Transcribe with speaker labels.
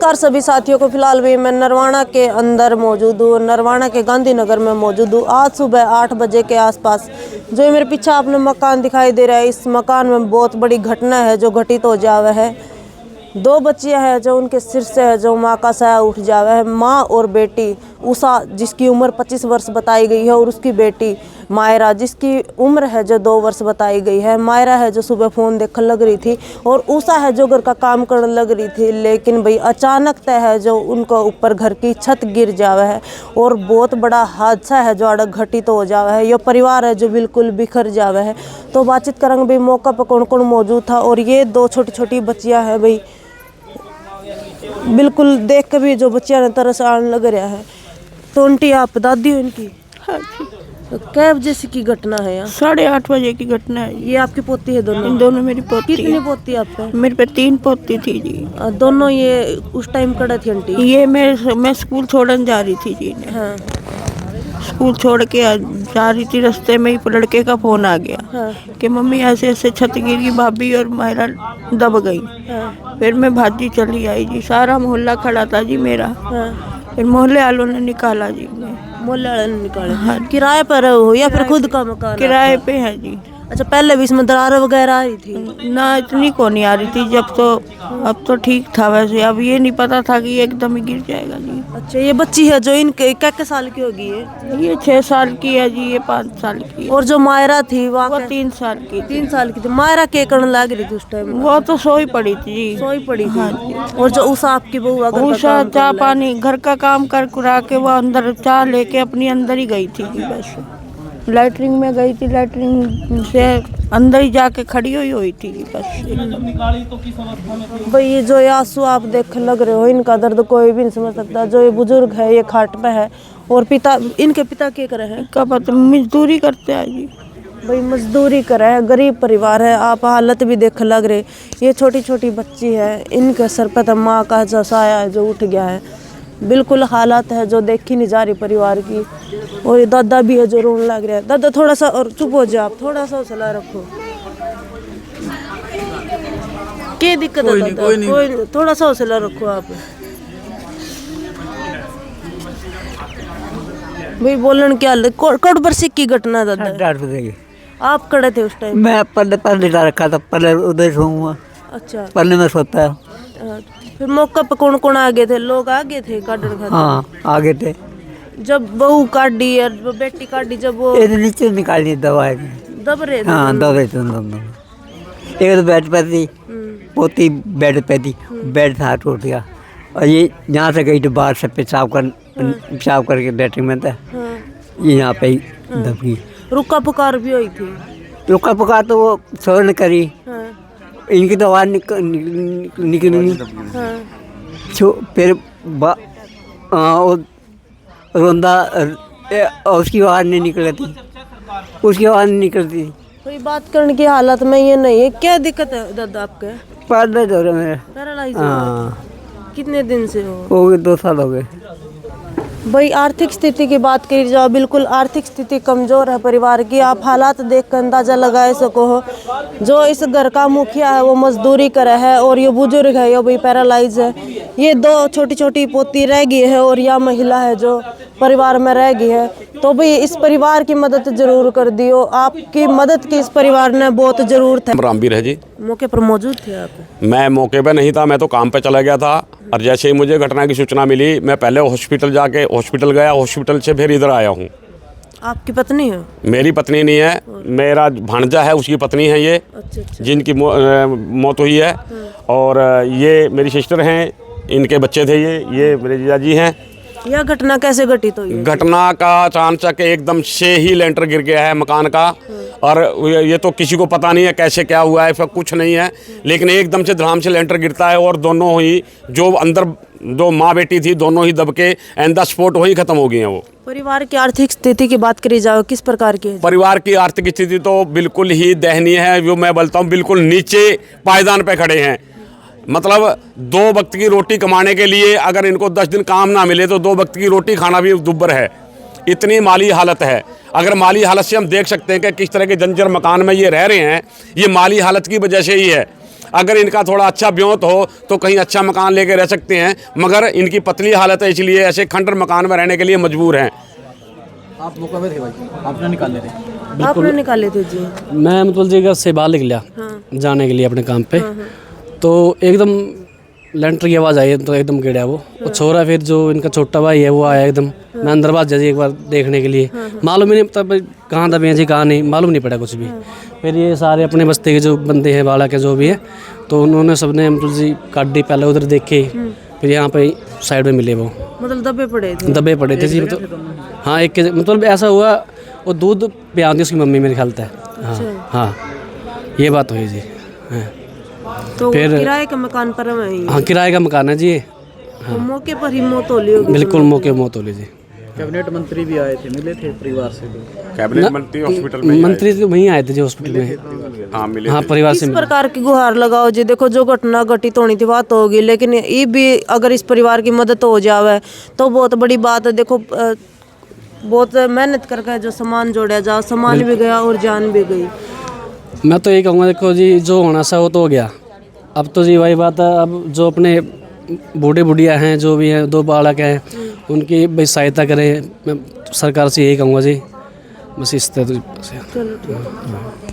Speaker 1: नमस्कार सभी साथियों को। फिलहाल भी मैं नरवाना के अंदर मौजूद हूँ, नरवाना के गांधीनगर में मौजूद हूँ। आज सुबह 8 बजे के आसपास जो ये मेरे पीछे आपने मकान दिखाई दे रहा है, इस मकान में बहुत बड़ी घटना है जो घटित हो जावा है। 2 बच्चियां हैं जो उनके सिर से है जो माँ का साया उठ जावा है। माँ और बेटी उषा जिसकी उम्र 25 वर्ष बताई गई है और उसकी बेटी मायरा जिसकी उम्र है जो 2 वर्ष बताई गई है। मायरा है जो सुबह फ़ोन देखने लग रही थी और उषा है जो घर का काम करने लग रही थी, लेकिन भाई अचानक तय है जो उनको ऊपर घर की छत गिर जावा है और बहुत बड़ा हादसा है जो अड़क घटित हो जावा है। यह परिवार है जो बिल्कुल बिखर जावा है। तो बातचीत करेंगे भाई मौका पर कौन कौन मौजूद था। और ये 2 छोटी छोटी बच्चियाँ हैं भाई, बिल्कुल देख के भी जो बच्चियाँ ने तरस आने लग रहा है। तो आंटी आप दादी हो इनकी?
Speaker 2: हाँ जी।
Speaker 1: तो कै बजे से की घटना है यहाँ?
Speaker 2: 8:30 बजे की घटना है।
Speaker 1: ये आपकी पोती है दोनों?
Speaker 2: इन दोनों मेरी पोती।
Speaker 1: कितनी पोती आप पे?
Speaker 2: मेरे पे 3 पोती थी जी।
Speaker 1: दोनों ये उस टाइम कड़ा थी आंटी?
Speaker 2: ये मैं स्कूल छोड़ने जा रही थी जी।
Speaker 1: हाँ
Speaker 2: स्कूल छोड़ के जा रही थी, रास्ते में ही लड़के का फोन आ गया
Speaker 1: हाँ
Speaker 2: कि मम्मी ऐसे ऐसे छत गिरी, भाभी और मायरा दब गई।
Speaker 1: हाँ
Speaker 2: फिर मैं भाजी चली आई जी, सारा मोहल्ला खड़ा था जी मेरा।
Speaker 1: हाँ।
Speaker 2: फिर मोहल्ले वालों ने निकाला जी।
Speaker 1: मोहल्ले वाले ने निकाले?
Speaker 2: हाँ।
Speaker 1: किराए पर हो या फिर खुद का मकान?
Speaker 2: किराए पे है जी।
Speaker 1: अच्छा, पहले भी इसमें दरार वगैरह आ रही थी?
Speaker 2: ना इतनी को नहीं आ रही थी जब तो, अब तो ठीक था वैसे। अब ये नहीं पता था कि एकदम ही गिर जाएगा जी।
Speaker 1: अच्छा, ये बच्ची है जो इनके क्या साल की होगी
Speaker 2: ये 6 साल की है जी, ये 5 साल की है।
Speaker 1: और जो मायरा थी
Speaker 2: वो
Speaker 1: वहाँ
Speaker 2: 3 साल की।
Speaker 1: 3 साल की थी। मायरा के करने लग रही थी उस टाइम?
Speaker 2: वो तो सोई पड़ी थी जी।
Speaker 1: सोई पड़ी थी।
Speaker 2: हाँ जी।
Speaker 1: और जो उषा आपकी बहू
Speaker 2: उषा चाय पानी घर का काम कर कुरा के वो अंदर चाय लेके अपनी अंदर ही गई थी जी। बस लैटरिन में गई थी, लैटरिन से अंदर ही जाके खड़ी हुई थी बस।
Speaker 1: भाई ये जो आंसू आप देख लग रहे हो, इनका दर्द कोई भी नहीं समझ सकता। जो ये बुजुर्ग है ये खाट पे है और इनके पिता क्या करे हैं?
Speaker 2: का पता, मजदूरी करते हैं जी।
Speaker 1: भाई मजदूरी करे है, गरीब परिवार है। आप हालत भी देख लग रहे। ये छोटी छोटी बच्ची है, इनके सर पे तो माँ का जो साया है जो उठ गया है। बिल्कुल हालत है जो देखी नहीं जा रही परिवार की। और ये दादा भी है जो रोने लग रहा है। दादा थोड़ा सा और चुप हो जाओ, आप थोड़ा सा हौसला रखो। क्या दिक्कत है दादा? कोई नहीं, थोड़ा सा हौसला रखो आप। भाई बोलन क्या कड़ बरसी की घटना दादा?
Speaker 3: 8 बजे
Speaker 1: आप खड़े थे उस टाइम?
Speaker 3: मैं पल्ले जा रखा था, पल्ले उधर सोऊंगा।
Speaker 1: अच्छा।
Speaker 3: पल्ले में सोता है।
Speaker 1: फिर मौका पे कौन कौन आगे थे? लोग आगे थे काटने खातिर?
Speaker 3: हाँ आगे थे।
Speaker 1: जब बहू काटी और बेटी काटी, जब वो
Speaker 3: ये नीचे निकालनी दवाई
Speaker 1: दब रहे थे?
Speaker 3: हाँ दब रहे थे दोनों। एक तो बेड पे थी, पोती बेड पे थी, बेड था टूट गया। और ये यहाँ से गई तो बाहर से पेशाब करके लेटरिन में था, ये यहाँ पे ही दब गई।
Speaker 1: रुका पुकार भी हुई थी?
Speaker 3: रुका पुकार तो वो सोन करी,
Speaker 1: हाँ
Speaker 3: इनकी तो आवाज़ निकली।
Speaker 1: हाँ।
Speaker 3: फिर वो रोंदा उसकी आवाज़ नहीं निकलती, उसकी आवाज़ नहीं निकलती।
Speaker 1: कोई बात करने की हालत में ये नहीं है। क्या दिक्कत है दादा आपके?
Speaker 3: पैरालाइज हो रहा है मेरा।
Speaker 1: पैरालाइज?
Speaker 3: हाँ
Speaker 1: कितने दिन से
Speaker 3: हो गए? 2 साल हो गए।
Speaker 1: भाई आर्थिक स्थिति की बात करी जाओ, बिल्कुल आर्थिक स्थिति कमज़ोर है परिवार की। आप हालात देख कर अंदाज़ा लगा सको हो। जो इस घर का मुखिया है वो मजदूरी करे है और ये बुजुर्ग है, ये भाई पैरालाइज है। ये 2 छोटी छोटी पोती रह गई है और यह महिला है जो परिवार में रह गई है। तो भाई इस परिवार की मदद जरूर कर दियो। आपकी मदद की इस परिवार ने बहुत ज़रूरत है।
Speaker 4: रामवीर है जी।
Speaker 1: मौके पर मौजूद थे आप?
Speaker 4: मैं मौके पे नहीं था, मैं तो काम पे चला गया था। और जैसे ही मुझे घटना की सूचना मिली, मैं पहले हॉस्पिटल गया, हॉस्पिटल से फिर इधर आया हूँ।
Speaker 1: आपकी पत्नी है?
Speaker 4: मेरी पत्नी नहीं है, मेरा भांजा है, उसकी पत्नी है ये।
Speaker 1: अच्छा अच्छा।
Speaker 4: जिनकी मौत हुई है। और ये मेरी सिस्टर हैं, इनके बच्चे थे ये मेरे जीजा जी हैं।
Speaker 1: यह घटना कैसे घटित हुई?
Speaker 4: घटना का अचानक एकदम से ही लेंटर गिर गया है मकान का। और ये तो किसी को पता नहीं है कैसे क्या हुआ है, फिर कुछ नहीं है। लेकिन एकदम से धड़ाम से लेंटर गिरता है और दोनों ही जो अंदर दो माँ बेटी थी, दोनों ही दब के एंड द स्पॉट वहीं खत्म हो गई हैं वो।
Speaker 1: परिवार की आर्थिक स्थिति की बात करी जाओ, किस प्रकार की है?
Speaker 4: परिवार की आर्थिक स्थिति तो बिल्कुल ही दयनीय है। जो मैं बोलता हूँ बिल्कुल नीचे पायदान पे खड़े हैं। मतलब 2 वक्त की रोटी कमाने के लिए अगर इनको 10 दिन काम ना मिले तो 2 वक्त की रोटी खाना भी दुब्बर है। इतनी माली हालत है। अगर माली हालत से हम देख सकते हैं कि किस तरह के जंजर मकान में ये रह रहे हैं, ये माली हालत की वजह से ही है। अगर इनका थोड़ा अच्छा ब्योत हो तो कहीं अच्छा मकान लेके रह सकते हैं, मगर इनकी पतली हालत है, इसलिए ऐसे खंडर मकान में रहने के लिए मजबूर हैं।
Speaker 5: आप मौका पे थे भाई, आपने निकाले थे?
Speaker 1: आपने निकाले थे जी?
Speaker 6: मैं मतलब जी घर से बाहर निकला जाने के लिए अपने काम पे, तो एकदम लेंटर की आवाज़ आई तो एकदम गिरा वो छोरा। फिर जो इनका छोटा भाई है वो आया एकदम, मैं अंदर बात जी एक बार देखने के लिए, मालूम ही नहीं तब कहाँ दबे हैं जी कहाँ नहीं, मालूम नहीं पड़ा कुछ भी। फिर ये सारे अपने बस्ते के जो बंदे हैं बाड़ा के जो भी है, तो उन्होंने सबने मतलब जी गाड़ी पहले उधर देखे, फिर यहाँ पे साइड में मिले वो,
Speaker 1: मतलब दबे पड़े थे
Speaker 6: जी। मतलब हाँ एक के मतलब ऐसा हुआ वो दूध पिया दी उसकी मम्मी मेरे ख्याल है। हाँ हाँ ये बात हुई जी। हाँ
Speaker 1: तो
Speaker 6: फिर
Speaker 1: किराए के मकान पर है?
Speaker 6: हाँ किराए का मकान है जी।
Speaker 1: तो मौके पर ही मौत होली होगी?
Speaker 6: बिल्कुल मौके मौत होली जी।
Speaker 5: कैबिनेट मंत्री भी आए थे, मिले थे परिवार से?
Speaker 4: कैबिनेट मंत्री हॉस्पिटल में
Speaker 6: मंत्री तो वहीं आए थे जी हॉस्पिटल में।
Speaker 4: हाँ मिले।
Speaker 6: हाँ परिवार
Speaker 1: किस
Speaker 6: से
Speaker 1: प्रकार की गुहार लगाओ जी? देखो जो घटना घटित होनी थी बात होगी, लेकिन ये भी अगर इस परिवार की मदद हो जावे तो बहुत बड़ी बात है। देखो बहुत मेहनत करके जो सामान जोड़ा जा, सामान भी गया और जान भी गई।
Speaker 6: मैं तो यही कहूँगा, देखो जी जो होना सा वो तो हो गया, अब तो जी वही बात है, अब जो अपने बूढ़े बुढ़िया हैं जो भी हैं, 2 बालक हैं, उनकी भाई सहायता करें। मैं सरकार से यही कहूँगा जी, बस इस तरह से।
Speaker 1: चलो ठीक है।